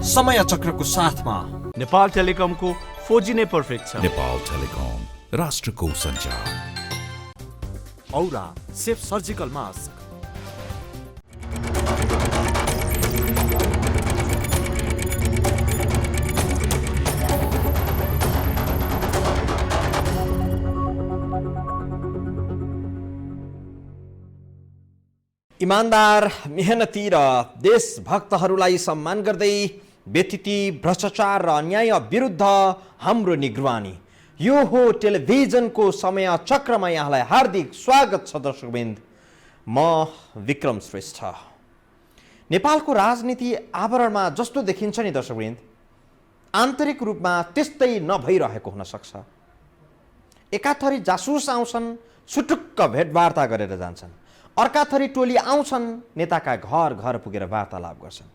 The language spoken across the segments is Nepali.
समय चक्रको साथमा नेपाल टेलिकमको 4G नै पर्फेक्ट छ। नेपाल टेलिकम, राष्ट्रको सञ्चार। औरा सेफ सर्जिकल मास्क। इमानदार, मेहनती र देशभक्तहरूलाई सम्मान गर्दै व्यतिथि भ्रष्टाचार र अन्याय विरुद्ध हाम्रो निगरानी। यो हो टेलिभिजनको समय चक्रमा यहाँलाई हार्दिक स्वागत छ दर्शकवृन्द। म विक्रम श्रेष्ठ। नेपालको राजनीति आवरणमा जस्तो देखिन्छ नि दर्शकवृन्द, आन्तरिक रूपमा त्यस्तै नभइरहेको हुन सक्छ। एकाथरी जासुस आउँछन्, छुटुक्क भेटवार्ता गरेर जान्छन्। अर्काथरी टोली आउँछन्, नेताका घर घर पुगेर वार्तालाप गर्छन्।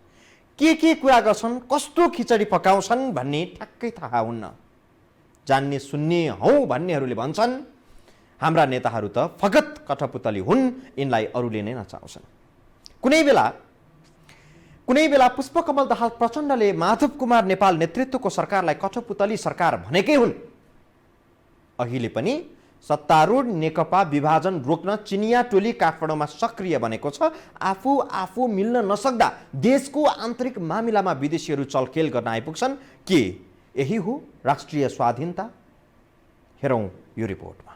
के कुरा गर्छन्, कस्तो खिचडी पकाउँछन् भन्ने ठ्याक्कै थाहा हुन्न। जान्ने सुन्ने हौ भन्नेहरूले भन्छन् हाम्रा नेताहरू त फगत कठपुतली हुन्, यिनलाई अरूले नै नचाउँछन्। कुनै बेला पुष्पकमल दाहाल प्रचण्डले माधव कुमार नेपाल नेतृत्वको सरकारलाई कठपुतली सरकार भनेकै हुन्। अहिले पनि सत्तारूढ नेकपा विभाजन रोक्न चिनिया टोली काठमाडौँमा सक्रिय बनेको छ। आफू मिल्न नसक्दा देशको आन्तरिक मामिलामा विदेशीहरू चलखेल गर्न आइपुग्छन्। के यही हो राष्ट्रिय स्वाधीनता? हेरौँ यो रिपोर्टमा।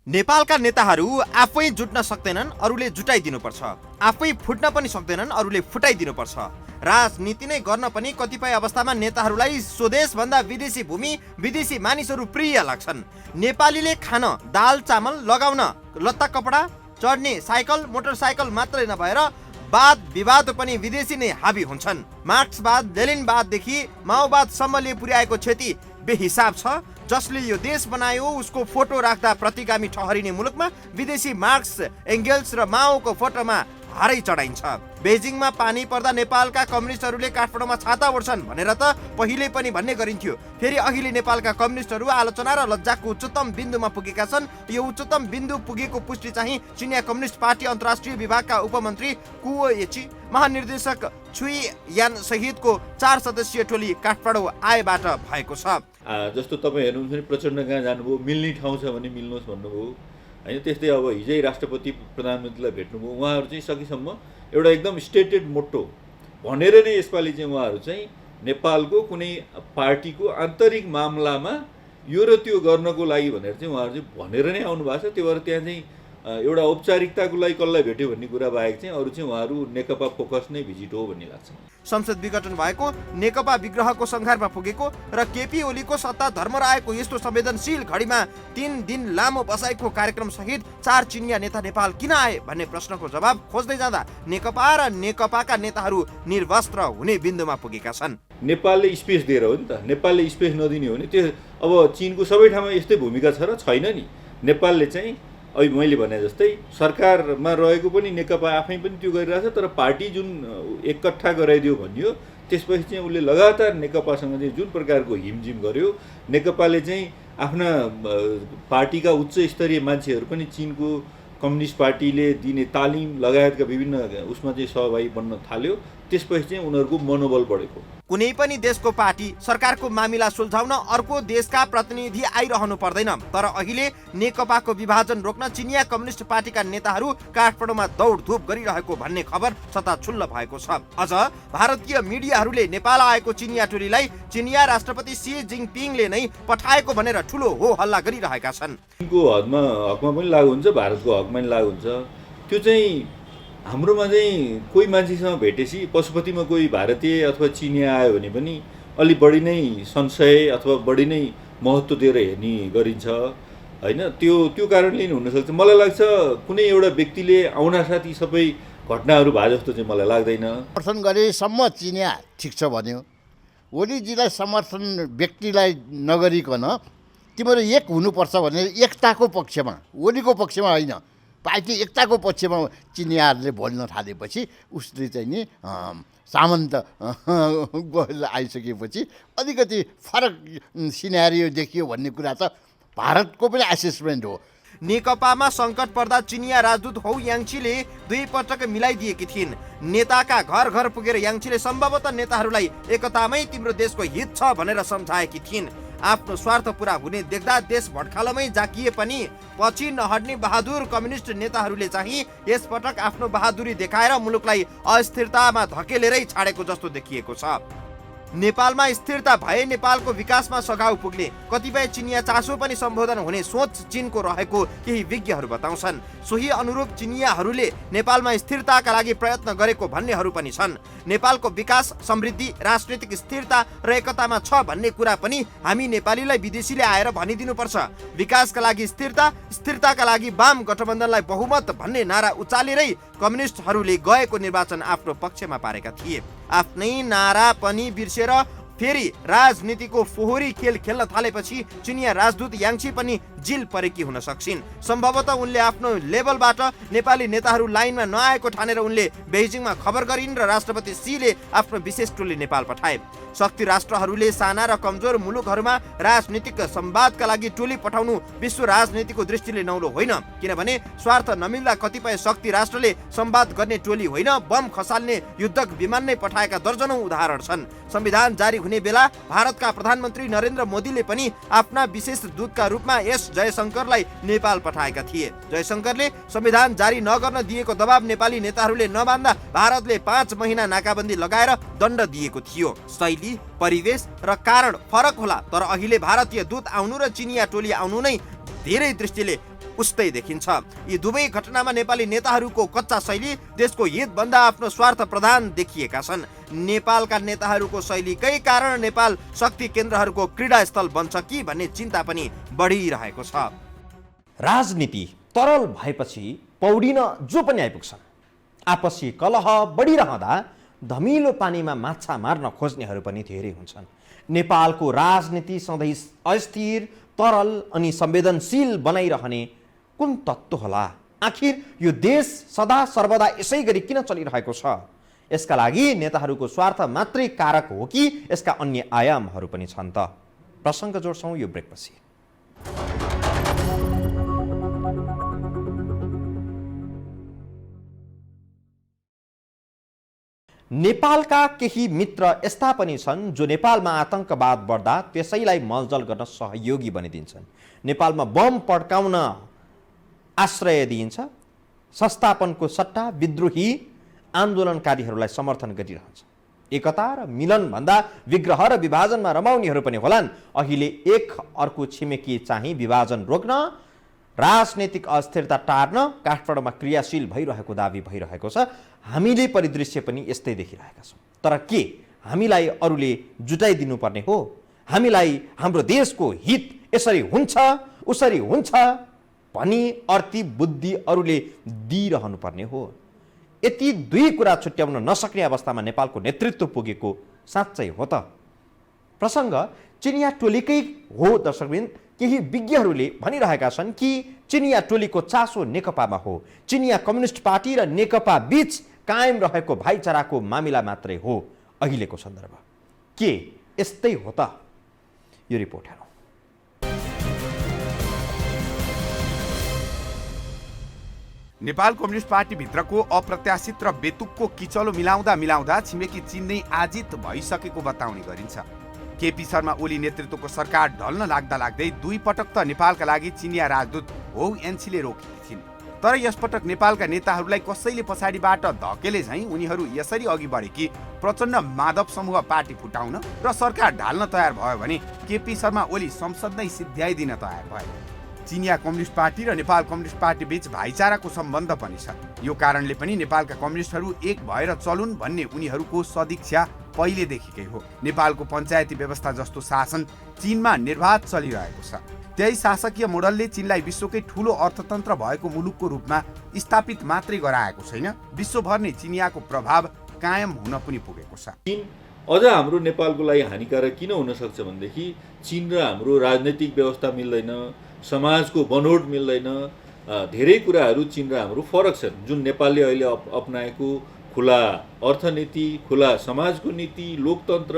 नेपालका नेताहरू आफै जुट्न सक्दैनन्, अरूले जुटाइदिनुपर्छ। आफै फुट्न पनि सक्दैनन्, अरूले फुटाइदिनुपर्छ। राजनीति नै गर्न पनि कतिपय अवस्थामा नेताहरूलाई स्वदेशभन्दा विदेशी भूमि, विदेशी मानिसहरू प्रिय लाग्छन्। नेपालीले खान दाल चामल, लगाउन लत्ता कपडा, चढ्ने साइकल मोटरसाइकल मात्रै नभएर वाद विवाद पनि विदेशी नै हाबी हुन्छन्। मार्क्सवाद लेनिनवाददेखि माओवादसम्मले पुर्याएको क्षति बेहिसाब छ। जसले यो देश बनायो उसको फोटो राख्दा प्रतिगामी ठहरिने मुलुकमा विदेशी मार्क्स, एङ्गेल्स र माओको फोटोमा हारै चढाइन्छ। बेजिङमा पानी पर्दा नेपालका कम्युनिस्टहरूले काठमाडौँमा छाता ओढ्छन् भनेर त पहिले पनि भन्ने गरिन्थ्यो। फेरि अहिले नेपालका कम्युनिस्टहरू आलोचना र लज्जाको उच्चतम बिन्दुमा पुगेका छन्। यो उच्चतम बिन्दु पुगेको पुष्टि चाहिँ चिनिया कम्युनिस्ट पार्टी अन्तर्राष्ट्रिय विभागका उपमन्त्री कुओ एची, महानिर्देशक छुई यान सहितको 4 सदस्यीय टोली काठमाडौँ आएबाट भएको छ। जस्तो तपाईँ हेर्नुहुन्छ नि, प्रचण्ड कहाँ जानुभयो, मिल्ने ठाउँ छ भने मिल्नुहोस् भन्नुभयो होइन। त्यस्तै अब हिजै राष्ट्रपति प्रधानमन्त्रीलाई भेट्नुभयो। उहाँहरू चाहिँ सकेसम्म एउटा एकदम स्टेटेड मोटो भनेर नै यसपालि चाहिँ उहाँहरू चाहिँ नेपालको कुनै पार्टीको आन्तरिक मामलामा यो र त्यो गर्नको लागि भनेर चाहिँ उहाँहरू चाहिँ भनेर नै आउनु भएको छ। त्यो भएर त्यहाँ चाहिँ एउटा औपचारिकताको लागि कसलाई भेट्यो भन्ने कुरा बाहेक चाहिँ अरू चाहिँ उहाँहरू नेकपा फोकस नै भिजिट हो भन्ने लाग्छ। संसद विघटन भएको, नेकपा विग्रहको संघारमा पुगेको र केपी ओलीको सत्ता धर्मरायको यस्तो संवेदनशील घडीमा 3 दिन लामो बसाइको कार्यक्रम सहित 4 चिनिया नेता नेपाल किन आए भन्ने प्रश्नको जवाब खोज्दै जाँदा नेकपा र नेकपाका नेताहरू निर्वस्त्र हुने बिन्दुमा पुगेका छन्। नेपालले स्पेस दिएर हो नि त। नेपालले स्पेस नदिने हो नि त्यो अब चीनको सबै ठाउँमा यस्तै भूमिका छ र छैन नि। नेपालले चाहिँ अहिले मैले भने जस्तै सरकारमा रहेको पनि नेकपा आफै पनि त्यो गरिरहेछ, तर पार्टी जुन एकट्ठा गराइदियो भनियो त्यसपछि चाहिँ उसले लगातार नेकपासँग चाहिँ जुन प्रकारको हिमजिम गर्यो, नेकपाले चाहिँ आफ्ना पार्टीका उच्च स्तरीय मान्छेहरू पनि चीनको कम्युनिस्ट पार्टीले दिने तालिम लगायतका विभिन्न उसमा चाहिँ सहभागी बन्न थाल्यो। त्यसपछि चाहिँ उनीहरूको मनोबल बढेको। कुनै पनि देशको पार्टी सरकारको मामिला सुल्झाउन अर्को देशका प्रतिनिधि आइरहनु पर्दैन। तर अहिले नेकपाको विभाजन रोक्न चिनिया कम्युनिस्ट पार्टीका नेताहरू काठमाडौँमा दौडधुप गरिरहेको भन्ने खबर छताछुल्ल भएको छ। अझ भारतीय मिडियाहरूले नेपाल आएको चिनिया टोलीलाई चिनिया राष्ट्रपति सी जिङपिङले नै पठाएको भनेर ठुलो हो हल्ला गरिरहेका छन्। चीनको हकमा पनि लागु हुन्छ, भारतको हकमा पनि लागु हुन्छ। त्यो चाहिँ हाम्रोमा चाहिँ कोही मान्छेसँग भेटेपछि पशुपतिमा कोही भारतीय अथवा चिनिया आयो भने पनि अलि बढी नै संशय अथवा बढी नै महत्त्व दिएर हेर्ने गरिन्छ होइन। त्यो कारणले नै हुनसक्छ। मलाई लाग्छ कुनै एउटा व्यक्तिले आउनासाथ यी सबै घटनाहरू भए जस्तो चाहिँ मलाई लाग्दैन। समर्थन गरेसम्म चिनिया ठिक छ भन्यो, ओलीजीलाई समर्थन व्यक्तिलाई नगरिकन तिमीहरू एक हुनुपर्छ भनेर एकताको पक्षमा, ओलीको पक्षमा होइन, पार्टी एकताको पक्षमा चिनियाहरूले बोल्न थालेपछि उसले चाहिँ नि सामन्त आइसकेपछि अलिकति फरक सिनेरियो देखियो भन्ने कुरा त भारतको पनि एसेसमेन्ट हो। नेकपामा सङ्कट पर्दा चिनिया राजदूत हौ याङछीले 2 पटक मिलाइदिएकी थिइन्। नेताका घर घर पुगेर याङछीले सम्भवतः नेताहरूलाई एकतामै तिम्रो देशको हित छ भनेर सम्झाएकी थिइन्। आफ्नो स्वार्थ पूरा हुने देख्दा देश भट्कालमै जाकिए पनि पछि नहट्ने बहादुर कम्युनिस्ट नेताहरूले चाहिँ यसपटक आफ्नो बहादुरी देखाएर मुलुकलाई अस्थिरतामा धकेलेरै छाडेको जस्तो देखिएको छ। नेपालमा स्थिरता भए नेपालको विकासमा सघाउ पुग्ने कतिपय चिनिया चासो पनि सम्बोधन हुने सोच चीनको रहेको केही विज्ञहरू बताउँछन्। सोही अनुरूप चिनियाहरूले नेपालमा स्थिरताका लागि प्रयत्न गरेको भन्नेहरू पनि छन्। नेपालको विकास, समृद्धि, राजनीतिक स्थिरता र एकतामा छ भन्ने कुरा पनि हामी नेपालीलाई विदेशीले आएर भनिदिनुपर्छ। विकासका लागि स्थिरता, स्थिरताका लागि वाम गठबन्धनलाई बहुमत भन्ने नारा उचालेरै कम्युनिस्टहरूले गएको निर्वाचन आफ्नो पक्षमा पारेका थिए। आफ्नै नारा पनि बिर्सेर फेरि राजनीतिको फोहोरी खेल खेल्न थालेपछि चिनिया राजदूत याङछी पनि जिल परेकी हुन सक्छिन्। सम्भवतः उनले आफ्नो लेभलबाट नेपाली नेताहरू लाइनमा नआएको ठानेर उनले बेइजिङमा खबर गरिन् र राष्ट्रपति सीले आफ्नो विशेष टोली नेपाल पठाए। शक्ति राष्ट्रहरूले साना र कमजोर मुलुकहरूमा राजनीतिक संवादका लागि टोली पठाउनु विश्व राजनीतिको दृष्टिले नौलो होइन, किनभने स्वार्थ नमिल्दा कतिपय शक्ति राष्ट्रले संवाद गर्ने टोली होइन, बम खसाल्ने युद्धक विमान नै पठाएका दर्जनौं उदाहरण छन्। संविधान जारी हुने बेला भारतका प्रधानमन्त्री नरेन्द्र मोदीले पनि आफ्ना विशेष दूतका रूपमा एस जयशंकरलाई नेपाल पठाएका थिए। जयशंकरले संविधान जारी नगर्न दिएको दबाब नेपाली नेताहरूले नमान्दा भारतले 5 महिना नाकाबन्दी लगाएर दण्ड दिएको थियो। शैली, परिवेश र कारण फरक होला, तर अहिले भारतीय दूत आउनु र चिनिया टोली आउनु नै धेरै दृष्टिले उस्तै देखिन्छ। यी दुवै घटनामा नेपाली नेताहरूको कच्चा शैली देशको हितभन्दा आफ्नो स्वार्थ प्रधान देखिएका छन्। नेपालका नेताहरूको शैलीकै कारण नेपाल शक्ति केन्द्रहरूको क्रीडा स्थल बन्छ कि भन्ने चिन्ता पनि बढिरहेको छ। राजनीति तरल भएपछि पौडिन जो पनि आइपुग्छन्। आपसी कलह बढिरहँदा धमिलो पानीमा माछा मार्न खोज्नेहरू पनि धेरै हुन्छन्। नेपालको राजनीति सधैँ अस्थिर, तरल अनि संवेदनशील बनाइरहने कुन तत्त्व होला? आखिर यो देश सदा सर्वदा यसै गरी किन चलिरहेको छ? यसका लागि नेताहरूको स्वार्थ मात्रै कारक हो कि यसका अन्य आयामहरू पनि छन् त? प्रसङ्ग जोड्छौँ यो ब्रेकपछि। नेपालका केही मित्र यस्ता पनि छन् जो नेपालमा आतंकवाद बढ्दा त्यसैलाई मलजल गर्न सहयोगी बनिदिन्छन्। नेपालमा बम पड्काउन आश्रय दिइन्छ। संस्थापनको सट्टा विद्रोही आन्दोलनकारीहरूलाई समर्थन गरिरहन्छ। एकता र मिलन भन्दा विग्रह र विभाजनमा रमाउनेहरू पनि होलान्। अहिले एक अर्को छिमेकी चाहिँ विभाजन रोक्न, राजनीतिक अस्थिरता टार्न काठमाडौँमा क्रियाशील भइरहेको दावी भइरहेको छ। हामीले परिदृश्य पनि यस्तै देखिरहेका छौँ। तर के हामीलाई अरूले जुटाइदिनु पर्ने हो? हामीलाई हाम्रो देशको हित यसरी हुन्छ उसरी हुन्छ भनी अर्थी बुद्धि अरूले दिइरहनु पर्ने हो? यति दुई कुरा छुट्याउन नसक्ने अवस्थामा नेपालको नेतृत्व पुगेको साँच्चै हो त? प्रसङ्ग चिनिया टोलीकै हो दर्शकवृन्द। केही विज्ञहरूले भनिरहेका छन् कि चिनिया टोलीको चासो नेकपामा हो। चिनिया कम्युनिस्ट पार्टी र नेकपा बीच कायम रहेको भाइचाराको मामिला मात्रै हो अहिलेको सन्दर्भ। के यस्तै हो त? यो रिपोर्ट हेरौँ। नेपाल कम्युनिस्ट पार्टी भित्रको अप्रत्याशित र बेतुकको किचलो मिलाउँदा मिलाउँदा छिमेकी चीन नै आजित भइसकेको बताउने गरिन्छ। केपी शर्मा ओली नेतृत्वको सरकार ढल्न लाग्दा लाग्दै 2 पटक त नेपालका लागि चिनिया राजदूत हौ याङछीले रोकेकी थिइन्। तर यसपटक नेपालका नेताहरूलाई कसैले पछाडिबाट धकेले झैँ उनीहरू यसरी अघि बढे कि प्रचण्ड माधव समूह पार्टी फुटाउन र सरकार ढाल्न तयार भयो भने केपी शर्मा ओली संसद नै सिद्ध्याइदिन तयार भए। चिनिया कम्युनिस्ट पार्टी र नेपाल कम्युनिस्ट पार्टी बीच भाइचाराको सम्बन्ध पनि छ। यो कारणले पनि नेपालका कम्युनिस्टहरू एक भएर चलुन् भन्ने उनीहरूको सदिच्छा पहिलेदेखिकै हो। नेपालको पञ्चायती व्यवस्था जस्तो शासन चीनमा निर्वाध चलिरहेको छ। त्यही शासकीय मोडलले चीनलाई विश्वकै ठूलो अर्थतन्त्र भएको मुलुकको रूपमा स्थापित मात्रै गराएको छैन, विश्वभर नै चिनियाको प्रभाव कायम हुन पनि पुगेको छ। चीन अझ हाम्रो नेपालको लागि हानिकारक किन हुन सक्छ भनेदेखि चीन र हाम्रो राजनैतिक व्यवस्था मिल्दैन, समाजको बनोट मिल्दैन, धेरै कुराहरू चीन र हाम्रो फरक छन्। जुन नेपालले अहिले अपनाएको खुला अर्थनीति, खुला समाजको नीति, लोकतन्त्र,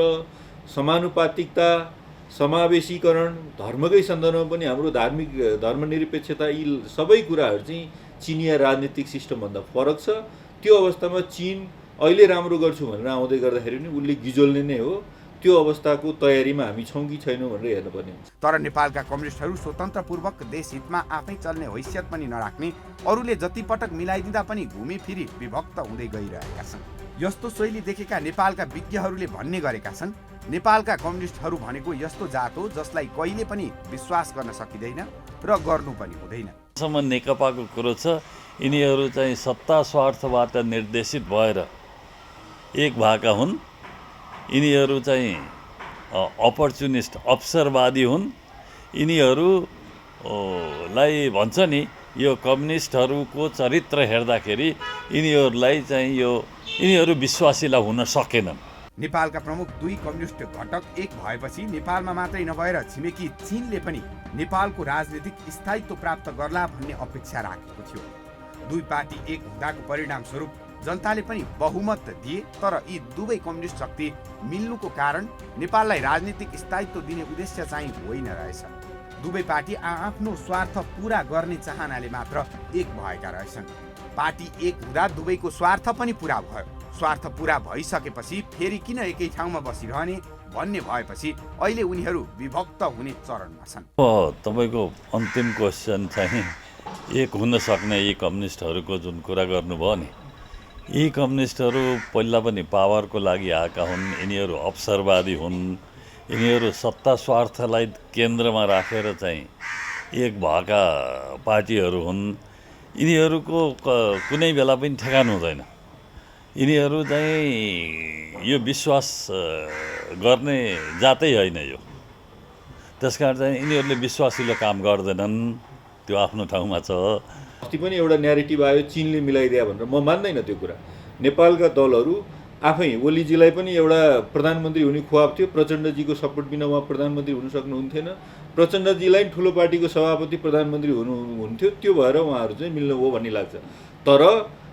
समानुपातिकता समावेशीकरण, धर्मकै सन्दर्भमा पनि हाम्रो धर्मनिरपेक्षता, यी सबै कुराहरू चाहिँ चिनिया राजनीतिक सिस्टमभन्दा फरक छ। त्यो अवस्थामा चीन अहिले राम्रो गर्छु भनेर आउँदै गर्दाखेरि पनि उसले गिजोल्ने नै हो। त्यो अवस्थाको तयारीमा हामी छौँ कि छैनौँ भनेर हेर्नुपर्ने हुन्छ। तर नेपालका कम्युनिस्टहरू स्वतन्त्रपूर्वक देश हितमा आफै चल्ने हैसियत पनि नराख्ने, अरूले जति पटक मिलाइदिँदा पनि घुमिफिरी विभक्त हुँदै गइरहेका छन्। यस्तो शैली देखेका नेपालका विज्ञहरूले भन्ने गरेका छन्, नेपालका कम्युनिस्टहरू भनेको यस्तो जात हो जसलाई कहिले पनि विश्वास गर्न सकिँदैन र गर्नु पनि हुँदैन। सम्म नेकपाको कुरो छ, यिनीहरू चाहिँ सत्ता स्वार्थबाट निर्देशित भएर एक भएका हुन्। यिनीहरू चाहिँ अपर्चुनिस्ट, अवसरवादी हुन्। यिनीहरूलाई भन्छ नि, यो कम्युनिस्टहरूको चरित्र हेर्दाखेरि यिनीहरूलाई चाहिँ यिनीहरू विश्वासिला हुन सकेनन्। नेपालका प्रमुख दुई कम्युनिस्ट घटक एक भएपछि नेपालमा मात्रै नभएर छिमेकी चीनले पनि नेपालको राजनीतिक स्थायित्व प्राप्त गर्ला भन्ने अपेक्षा राखेको थियो। दुई पार्टी एक हुँदाको परिणाम स्वरूप जनताले पनि बहुमत दिए, तर यी दुवै कम्युनिस्ट शक्ति मिल्नुको कारण नेपाललाई राजनीतिक स्थायित्व दिने उद्देश्य चाहिँ होइन रहेछ। दुवै पार्टी आफ्नो स्वार्थ पूरा गर्ने चाहनाले मात्र एक भएका रहेछन्। पार्टी एक हुँदा दुवैको स्वार्थ पनि पूरा भयो। स्वार्थ पूरा भइसकेपछि फेरि किन एकै ठाउँमा बसिरहने भन्ने भएपछि अहिले उनीहरू विभक्त हुने चरणमा छन्। तपाईँको अन्तिम क्वेसन चाहिँ एक हुन सक्ने यी कम्युनिस्टहरूको जुन कुरा गर्नुभयो नि, यी कम्युनिस्टहरू पहिला पनि पावरको लागि आएका हुन्। यिनीहरू अवसरवादी हुन्। यिनीहरू सत्ता स्वार्थलाई केन्द्रमा राखेर चाहिँ एक भएका पार्टीहरू हुन्। यिनीहरूको कुनै बेला पनि ठेगान हुँदैन। यिनीहरू चाहिँ यो विश्वास गर्ने जातै होइन यो। त्यसकारण चाहिँ यिनीहरूले विश्वासिलो काम गर्दैनन्, त्यो आफ्नो ठाउँमा छ। अस्ति पनि एउटा न्यारेटिभ आयो चीनले मिलाइदिया भनेर, म मान्दैन त्यो कुरा। नेपालका दलहरू आफै, ओलीजीलाई पनि एउटा प्रधानमन्त्री हुने ख्वाब थियो, प्रचण्डजीको सपोर्ट बिना उहाँ प्रधानमन्त्री हुन सक्नुहुन्थेन। प्रचण्डजीलाई ठुलो पार्टीको सभापति प्रधानमन्त्री हुनुहुन्थ्यो, त्यो भएर उहाँहरू चाहिँ मिल्नु हो भन्ने लाग्छ। तर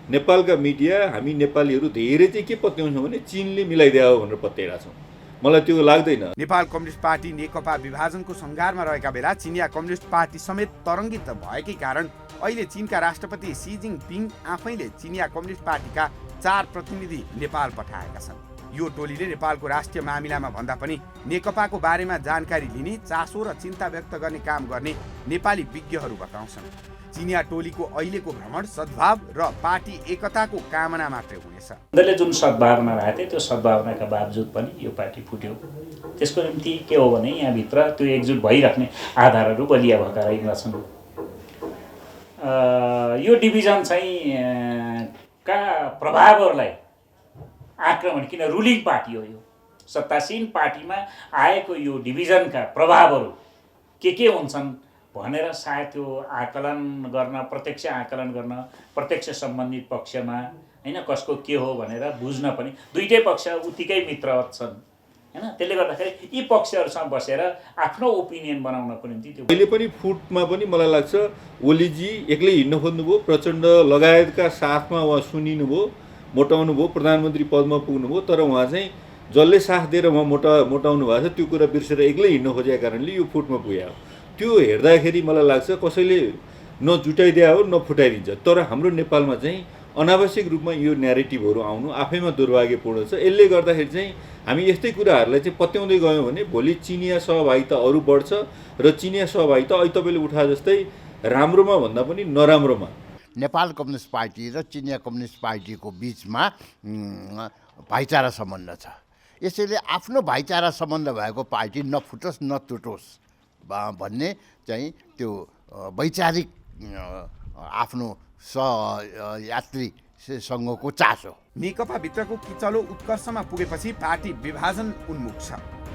नेपालका मिडिया, हामी नेपालीहरू धेरै चाहिँ के पत्याउँछौँ भने चीनले मिलाइदिया हो भनेर पत्याइरहेका छौँ। मलाई त्यो लाग्दैन। नेपाल कम्युनिस्ट पार्टी नेकपा विभाजनको सङ्घारमा रहेका बेला चिनिया कम्युनिस्ट पार्टी समेत तरङ्गित भएकै कारण अहिले चीनका राष्ट्रपति सी जिनपिङ आफैले चिनिया कम्युनिस्ट पार्टीका 4 प्रतिनिधि नेपाल पठाएका छन्। यो टोलीले नेपालको राष्ट्रिय मामिलामा भन्दा पनि नेकपाको बारेमा जानकारी लिने, चासो र चिन्ता व्यक्त गर्ने काम गर्ने नेपाली विज्ञहरू बताउँछन्। चिनिया टोलीको अहिलेको भ्रमण सद्भाव र पार्टी एकताको कामना मात्रै हुनेछ। उनीहरूले जुन सद्भावना राखेको थियो, त्यो सद्भावनाका बावजुद पनि यो पार्टी फुट्यो। त्यसको निम्ति के हो भने यहाँभित्र त्यो एकजुट भइराख्ने आधारहरू बलिया भएका रहेछन्। यो डिभिजन चाहिँ का प्रभावहरूलाई आक्रमण, किन रुलिङ पार्टी हो यो, सत्तासीन पार्टीमा आएको यो डिभिजनका प्रभावहरू के हुन्छन् भनेर सायद त्यो आकलन गर्न, प्रत्यक्ष आकलन गर्न, प्रत्यक्ष सम्बन्धित पक्षमा हैन कसको के हो भनेर बुझ्न पनि दुईटै पक्ष उत्तिकै मित्रवत छन् हैन। त्यसले गर्दाखेरि यी पक्षहरूसँग बसेर आफ्नो ओपिनियन बनाउनको निम्ति त्यो अहिले पनि फुटमा पनि मलाई लाग्छ ओलीजी एक्लै हिँड्न खोज्नुभयो, प्रचण्ड लगायतका साथमा उहाँ सुनिनुभयो, मोटाउनु भयो, प्रधानमन्त्री पदमा पुग्नुभयो। तर उहाँ चाहिँ जसले साथ दिएर उहाँ मोटाउनु भएको छ त्यो कुरा बिर्सेर एक्लै हिँड्न खोजेका कारणले यो फुटमा पुग्यो। त्यो हेर्दाखेरि मलाई लाग्छ कसैले न जुटाइदिया हो न फुटाइदिन्छ। तर हाम्रो नेपालमा चाहिँ अनावश्यक रूपमा यो न्यारेटिभहरू आउनु आफैमा दुर्भाग्यपूर्ण छ। यसले गर्दाखेरि चाहिँ हामी यस्तै कुराहरूलाई चाहिँ पत्याउँदै गयौँ भने भोलि चिनिया सहभागिता अरू बढ्छ र चिनिया सहभागिता अहिले तपाईँले उठा जस्तै राम्रोमा भन्दा पनि नराम्रोमा। नेपाल कम्युनिस्ट पार्टी र चिनिया कम्युनिस्ट पार्टीको बिचमा भाइचारा सम्बन्ध छ। यसैले आफ्नो भाइचारा सम्बन्ध भएको पार्टी नफुटोस् नटुटोस् भन्ने चाहिँ त्यो वैचारिक आफ्नो सहयात्रीसँगको चासो। नेकपाभित्रको किचलो उत्कर्षमा पुगेपछि पार्टी विभाजन उन्मुख छ।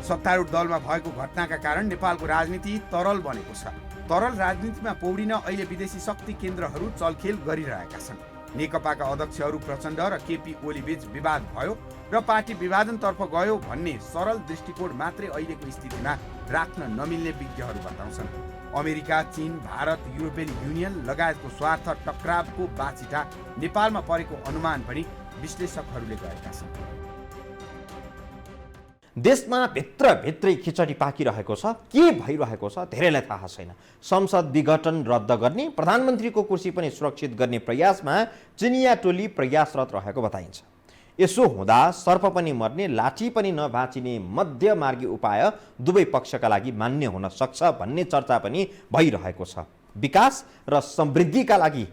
सत्तारूढ दलमा भएको घटनाका कारण नेपालको राजनीति तरल बनेको छ। तरल राजनीतिमा पौडिन अहिले विदेशी शक्ति केन्द्रहरू चलखेल गरिरहेका छन्। नेकपाका अध्यक्षहरू प्रचण्ड र केपी ओली बीच विवाद भयो र पार्टी विभाजनतर्फ गयो भन्ने सरल दृष्टिकोण मात्रै अहिलेको स्थितिमा राख्न नमिल्ने विज्ञहरू बताउँछन्। अमेरिका, चीन, भारत, युरोपियन युनियन लगायतको स्वार्थ टक्रावको बाछिटा नेपालमा परेको अनुमान पनि विश्लेषकहरूले गरेका छन्। देशमा भित्रभित्रै खिचडी पाकिरहेको छ, के भइरहेको छ धेरैलाई थाहा छैन। संसद विघटन रद्द गर्ने, प्रधानमन्त्रीको कुर्सी पनि सुरक्षित गर्ने प्रयासमा चिनिया टोली प्रयासरत रहेको बताइन्छ। यसो हुँदा सर्प पनि मर्ने, लाठी पनि नभाँचिने मध्यमार्गी उपाय दुवै पक्षका लागि मान्य हुन सक्छ भन्ने चर्चा पनि भइरहेको छ। विकास र समृद्धिका लागि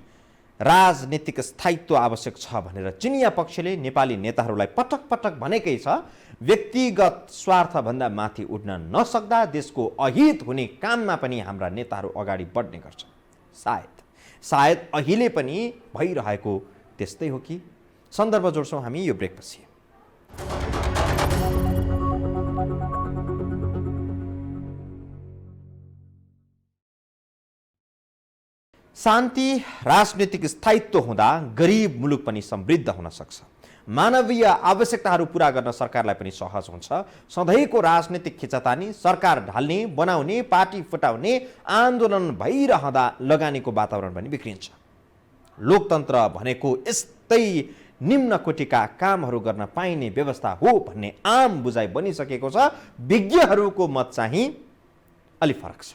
राजनीतिक स्थायित्व आवश्यक छ भनेर चिनिया पक्षले नेपाली नेताहरूलाई पटक पटक भनेकै छ। व्यक्तिगत स्वार्थभन्दा माथि उठ्न नसक्दा देशको अहित हुने काममा पनि हाम्रा नेताहरू अगाडि बढ्ने गर्छन्। सायद अहिले पनि भइरहेको त्यस्तै हो कि? सन्दर्भ जोड्छौँ हामी यो ब्रेकपछि। शान्ति, राजनीतिक स्थायित्व हुँदा गरिब मुलुक पनि समृद्ध हुन सक्छ। मानवीय आवश्यकताहरू पूरा गर्न सरकारलाई पनि सहज हुन्छ। सधैँको राजनीतिक खिचातानी, सरकार ढाल्ने, बनाउने, पार्टी फुटाउने, आन्दोलन भइरहँदा लगानीको वातावरण पनि बिग्रिन्छ। लोकतन्त्र भनेको यस्तै निम्न कोटिका कामहरू गर्न पाइने व्यवस्था हो भन्ने आम बुझाइ बनिसकेको छ। विज्ञहरूको मत चाहिँ अलि फरक छ।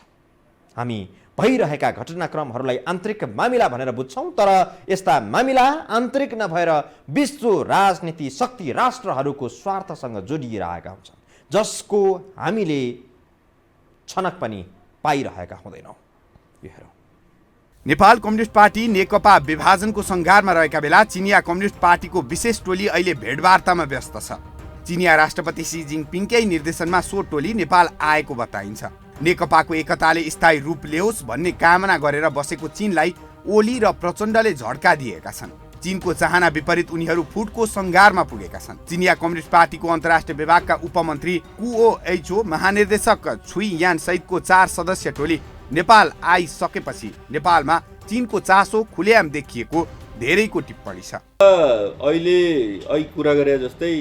हामी भइरहेका घटनाक्रमहरूलाई आन्तरिक मामिला भनेर बुझ्छौँ, तर यस्ता मामिला आन्तरिक नभएर विश्व राजनीति शक्ति राष्ट्रहरूको स्वार्थसँग जोडिएर आएका हुन्छन्, जसको हामीले छनक पनि पाइरहेका हुँदैनौँ। यो हेरौँ। नेपाल कम्युनिस्ट पार्टी नेकपा विभाजनको सङ्घारमा रहेका बेला चिनिया कम्युनिस्ट पार्टीको विशेष टोली अहिले भेटवार्तामा व्यस्त छ। चिनिया राष्ट्रपति सी जिनपिङकै निर्देशनमा सो टोली नेपाल आएको बताइन्छ। नेकपाको एकताले स्थायी रूप ल्याओस् भन्ने कामना गरेर बसेको चीनलाई ओली र प्रचण्डले झड्का दिएका छन्। चीनको चाहना विपरीत उनीहरू फुटको सङ्घारमा पुगेका छन्। चिनिया कम्युनिस्ट पार्टीको अन्तर्राष्ट्रिय विभागका उपमन्त्री कुओ एचओ, महानिर्देशक छुई यान सहितको 4 सदस्य टोली नेपाल आइसकेपछि नेपालमा चीनको चासो खुलेआम देखिएको धेरैको टिप्पणी छ। अहिले कुरा गरे जस्तै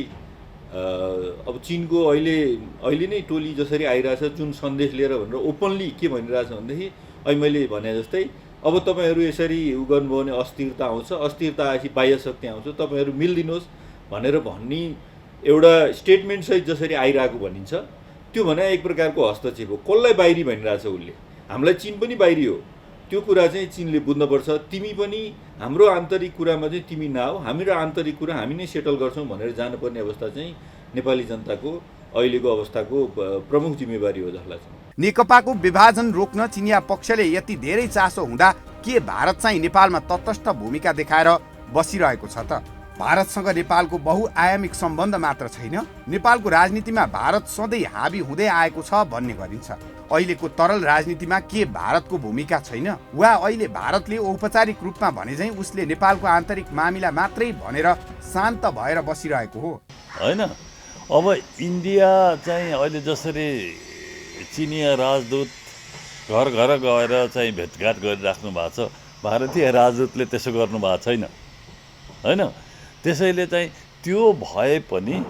अब चीनको अहिले नै टोली जसरी आइरहेछ, जुन सन्देश लिएर भनेर ओपनली के भनिरहेछ भनेदेखि अहिले मैले भने जस्तै अब तपाईँहरू यसरी गर्नुभयो भने अस्थिरता आउँछ, अस्थिरता आएपछि बाह्य शक्ति आउँछ, तपाईँहरू मिलिदिनुहोस् भनेर भन्ने एउटा स्टेटमेन्ट सहित जसरी आइरहेको भनिन्छ, त्यो भने एक प्रकारको हस्तक्षेप हो। कसलाई बाहिरी भनिरहेछ उसले? हामीलाई चीन पनि बाहिरी हो। त्यो कुरा चाहिँ चीनले बुझ्नुपर्छ। तिमी पनि हाम्रो आन्तरिक कुरामा चाहिँ तिमी नआऊ, हाम्रो आन्तरिक कुरा हामी नै सेटल गर्छौँ भनेर जानुपर्ने अवस्था चाहिँ नेपाली जनताको अहिलेको अवस्थाको प्रमुख जिम्मेवारी हो जसलाई चाहिँ। नेकपाको विभाजन रोक्न चिनिया पक्षले यति धेरै चासो हुँदा के भारत चाहिँ नेपालमा तटस्थ भूमिका देखाएर बसिरहेको छ त? भारतसँग नेपालको बहुआयामिक सम्बन्ध मात्र छैन, नेपालको राजनीतिमा भारत सधैँ हाबी हुँदै आएको छ भन्ने गरिन्छ। अहिलेको तरल राजनीतिमा के भारतको भूमिका छैन? वा अहिले भारतले औपचारिक रूपमा भने चाहिँ उसले नेपालको आन्तरिक मामिला मात्रै भनेर शान्त भएर बसिरहेको हो? होइन, अब इन्डिया चाहिँ अहिले जसरी चिनिया राजदूत घर घर गएर चाहिँ भेटघाट गरिराख्नु भएको छ, भारतीय राजदूतले त्यसो गर्नु भएको छैन। होइन, त्यसैले चाहिँ त्यो भए पनि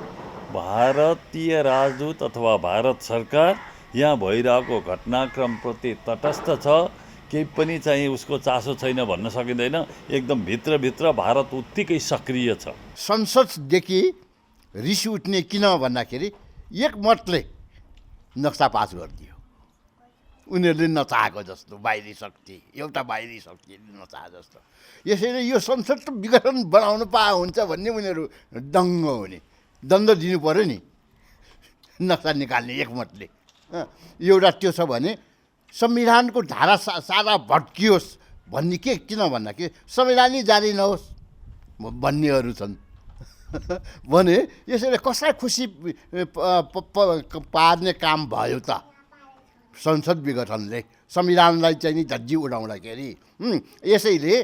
भारतीय राजदूत अथवा भारत सरकार यहाँ भइरहेको घटनाक्रमप्रति तटस्थ छ, केही पनि चाहिँ उसको चासो छैन भन्न सकिँदैन। एकदम भित्रभित्र भारत उत्तिकै सक्रिय छ। संसददेखि रिस उठ्ने किन भन्दाखेरि एकमतले नक्सा पास गरिदियो। उनीहरूले नचाहेको जस्तो बाहिरी शक्ति, एउटा बाहिरी शक्तिले नचाहे जस्तो। यसैले यो संसद त विघटन बनाउनु पाए हुन्छ भन्ने उनीहरू दङ्ग हुने, दण्ड दिनु पऱ्यो नि, नक्सा निकाल्ने एकमतले। एउटा त्यो छ भने संविधानको धारा सारा भट्कियोस् भन्ने के किन भन्दाखेरि संविधानै जारी नहोस् भन्नेहरू छन् भने यसैले कसलाई खुसी पार्ने काम भयो त? संसद विघटनले संविधानलाई चाहिँ नि धज्जी उडाउँदाखेरि यसैले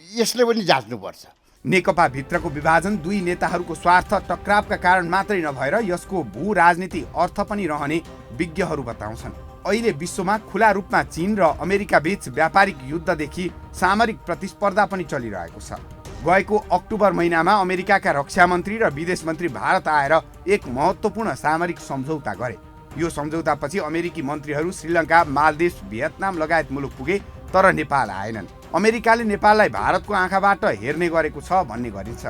यसले पनि जाँच्नुपर्छ। नेकपा भित्रको विभाजन दुई नेताहरूको स्वार्थ टक्रावका कारण मात्रै नभएर यसको भू राजनीति अर्थ पनि रहने विज्ञहरू बताउँछन्। अहिले विश्वमा खुला रूपमा चीन र अमेरिका बीच व्यापारिक युद्धदेखि सामरिक प्रतिस्पर्धा पनि चलिरहेको छ। गएको अक्टोबर महिनामा अमेरिकाका रक्षा मन्त्री र विदेश मन्त्री भारत आएर एक महत्त्वपूर्ण सामरिक सम्झौता गरे। यो सम्झौतापछि अमेरिकी मन्त्रीहरू श्रीलङ्का, मालदिव, भियतनाम लगायत मुलुक पुगे, तर नेपाल आएनन्। अमेरिकाले नेपाललाई भारतको आँखाबाट हेर्ने गरेको छ भन्ने गरिन्छ।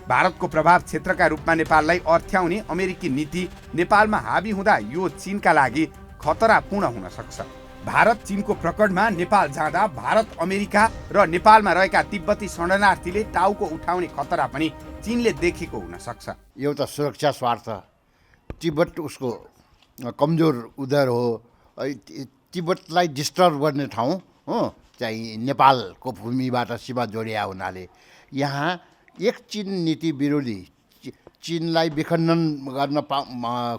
भारतको प्रभाव क्षेत्रका रूपमा नेपाललाई अर्थ्याउने अमेरिकी नीति नेपालमा हाबी हुँदा यो चीनका लागि खतरापूर्ण हुन सक्छ। भारत चीनको प्रकटमा नेपाल जाँदा भारत अमेरिका र नेपालमा रहेका तिब्बती शरणार्थीले टाउको उठाउने खतरा पनि चीनले देखेको हुन सक्छ। एउटा सुरक्षा स्वार्थ, तिब्बत उसको कमजोर उदर हो, तिब्बतलाई डिस्टर्ब गर्ने ठाउँ हो चाहिँ नेपालको भूमिबाट सीमा जोडिया हुनाले यहाँ एक चीन नीति विरोधी चीनलाई विखण्डन गर्न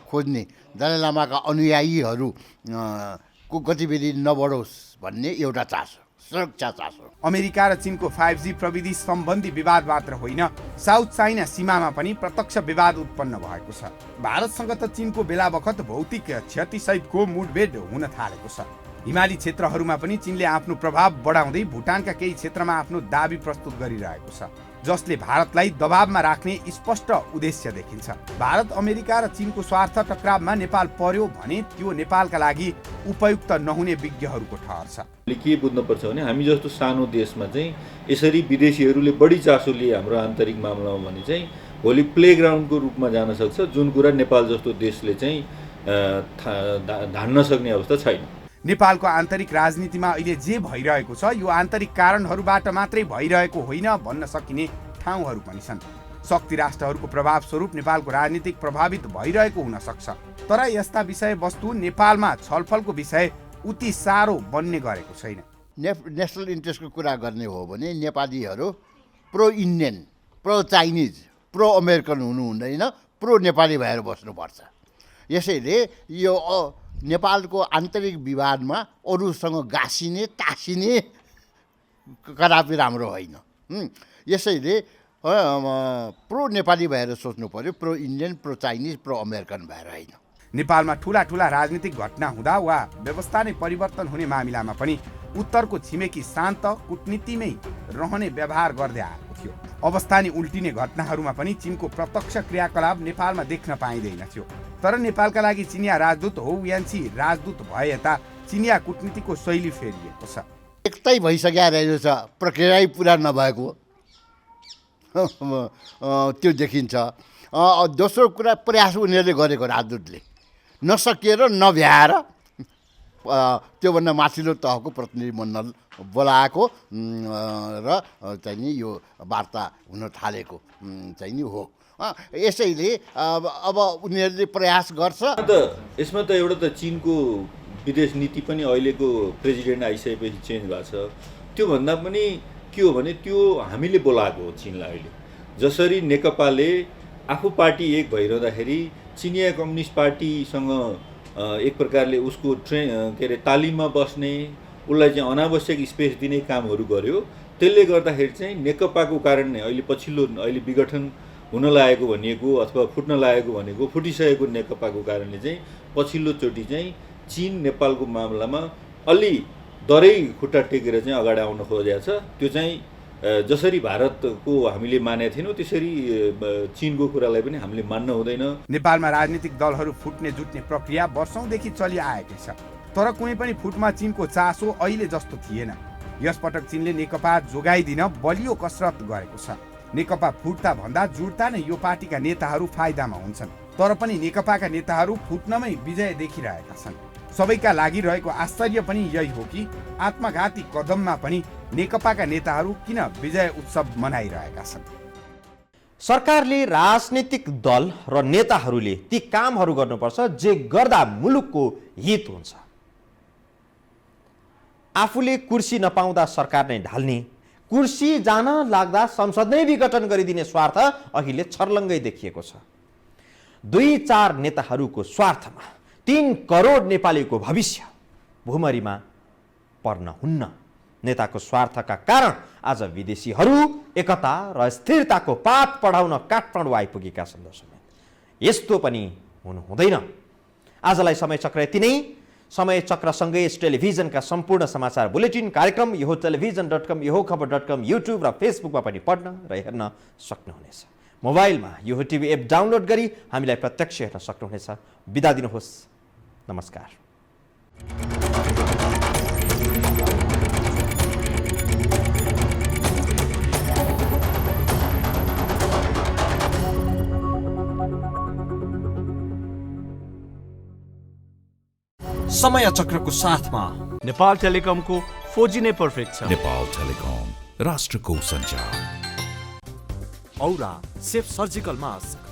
खोज्ने दलाई लामाका अनुयायीहरू को गतिविधि नबढोस् भन्ने एउटा चासो, सुरक्षा चासो। अमेरिका र चीनको 5G प्रविधि सम्बन्धी विवाद मात्र होइन, साउथ चाइना सीमामा पनि प्रत्यक्ष विवाद उत्पन्न भएको छ। भारतसँग त चीनको बेला बखत भौतिक क्षति सहितको मुठभेड हुन थालेको छ। हिमाली क्षेत्रहरूमा पनि चीनले आफ्नो प्रभाव बढाउँदै भुटानका केही क्षेत्रमा आफ्नो दाबी प्रस्तुत गरिरहेको छ, जसले भारतलाई दबावमा राख्ने स्पष्ट उद्देश्य देखिन्छ। भारत अमेरिका र चीनको स्वार्थ टक्रावमा नेपाल पर्यो भने त्यो नेपालका लागि उपयुक्त नहुने विज्ञहरूको ठहर छ। के बुझ्नुपर्छ भने हामी जस्तो सानो देशमा चाहिँ यसरी विदेशीहरूले बढी चासो लिए हाम्रो आन्तरिक मामलामा भने चाहिँ भोलि प्लेग्राउन्डको रूपमा जान सक्छ, जुन कुरा नेपाल जस्तो देशले चाहिँ धान्न सक्ने अवस्था छैन। नेपालको आन्तरिक राजनीतिमा अहिले जे भइरहेको छ यो आन्तरिक कारणहरूबाट मात्रै भइरहेको होइन भन्न सकिने ठाउँहरू पनि छन्। शक्ति राष्ट्रहरूको प्रभाव स्वरूप नेपालको राजनीतिक प्रभावित भइरहेको हुन सक्छ, तर यस्ता विषयवस्तु नेपालमा छलफलको विषय उति साह्रो बन्ने गरेको छैन। नेसनल इन्ट्रेस्टको कुरा गर्ने हो भने नेपालीहरू pro Indian, pro Chinese, pro American हुनु हुँदैन, प्रो नेपाली भएर बस्नुपर्छ। यसैले यो नेपालको आन्तरिक विवादमा अरूसँग गाँसिने टाँसिने कदापि राम्रो होइन। यसैले प्रो नेपाली भएर सोच्नु पर्यो, pro Indian, pro Chinese, pro American भएर होइन। नेपालमा ठुला ठुला राजनीतिक घटना हुँदा वा व्यवस्था नै परिवर्तन हुने मामिलामा पनि उत्तरको छिमेकी शान्त कूटनीतिमै रहने व्यवहार गर्दै आएको थियो। अवस्था नै उल्टिने घटनाहरूमा पनि चीनको प्रत्यक्ष क्रियाकलाप नेपालमा देख्न पाइँदैन थियो। तर नेपालका लागि चिनिया राजदूत हो यान्छी राजदूत भए यता चिनिया कूटनीतिको शैली फेरिएको छ। एकतै भइसक्यो रहेछ, प्रक्रिया पुरा नभएको त्यो देखिन्छ। दोस्रो कुरा प्रयास उनीहरूले गरेको राजदूतले नसकिएर नभ्याएर त्योभन्दा माथिल्लो तहको प्रतिनिधिमण्डल बोलाएको र चाहिँ नि यो वार्ता हुन थालेको चाहिँ नि हो। यसैले अब उनीहरूले प्रयास गर्छ। यसमा त एउटा त चीनको विदेश नीति पनि अहिलेको प्रेसिडेन्ट आइसकेपछि चेन्ज भएको छ। त्योभन्दा पनि के हो भने त्यो हामीले बोलाएको हो चीनलाई। अहिले जसरी नेकपाले आफू पार्टी एक भइरहँदाखेरि चिनिया कम्युनिस्ट पार्टीसँग एक प्रकारले उसको के अरे तालिममा बस्ने, उसलाई चाहिँ अनावश्यक स्पेस दिने कामहरू गर्यो। त्यसले गर्दाखेरि चाहिँ नेकपाको कारण नै अहिले विघटन हुन लागेको भनिएको अथवा फुट्न लागेको भनेको फुटिसकेको नेकपाको कारणले चाहिँ पछिल्लोचोटि चाहिँ चीन नेपालको मामलामा अलि दरै खुट्टा टेकेर चाहिँ अगाडि आउन खोजेको छ। त्यो चाहिँ जसरी भारतको हामीले मानेका थिएनौँ त्यसरी चीनको कुरालाई पनि हामीले मान्न हुँदैन। नेपालमा राजनीतिक दलहरू फुट्ने जुट्ने प्रक्रिया वर्षौंदेखि चलिआएकै छ, तर कुनै पनि फुटमा चीनको चासो अहिले जस्तो थिएन। यसपटक चीनले नेकपा जोगाइदिन बलियो कसरत गरेको छ। नेकपा फुट्दा भन्दा जुट्दा नै यो पार्टीका नेताहरू फाइदामा हुन्छन्, तर पनि नेकपाका नेताहरू फुट्नमै विजय देखिरहेका छन्। सबैका लागि रहेको आश्चर्य पनि यही हो कि आत्मघाती कदममा पनि नेकपाका नेताहरू किन विजय उत्सव मनाइरहेका छन्। सरकारले, राजनीतिक दल र नेताहरूले ती कामहरू गर्नुपर्छ जे गर्दा मुलुकको हित हुन्छ। आफूले कुर्सी नपाउँदा सरकार नै ढाल्ने, कुर्सी जान लाग्दा संसद नै विघटन गरिदिने स्वार्थ अहिले छर्लङ्गै देखिएको छ। 2-4 नेताहरूको स्वार्थमा 3 करोड नेपालीको भविष्य भुमरीमा पर्न हुन्न। नेताको स्वार्थका कारण आज विदेशीहरू एकता र स्थिरताको पाठ पढाउन काठमाडौँ आइपुगेका छन्। यस्तो पनि हुनु हुँदैन। आजलाई समय चक्र यति नै। समय चक्रसँगै यस टेलिभिजनका सम्पूर्ण समाचार बुलेटिन कार्यक्रम यो टेलिभिजन.com, यो खबर.com, युट्युब र फेसबुकमा पनि पढ्न र हेर्न सक्नुहुनेछ। मोबाइलमा यो टिभी एप डाउनलोड गरी हामीलाई प्रत्यक्ष हेर्न सक्नुहुनेछ। बिदा दिनुहोस्। नमस्कार। समय चक्रको साथमा नेपाल टेलिकमको 4G नै पर्फेक्ट छ। नेपाल टेलिकम राष्ट्रको सञ्चार। औरा सेफ सर्जिकल मास्क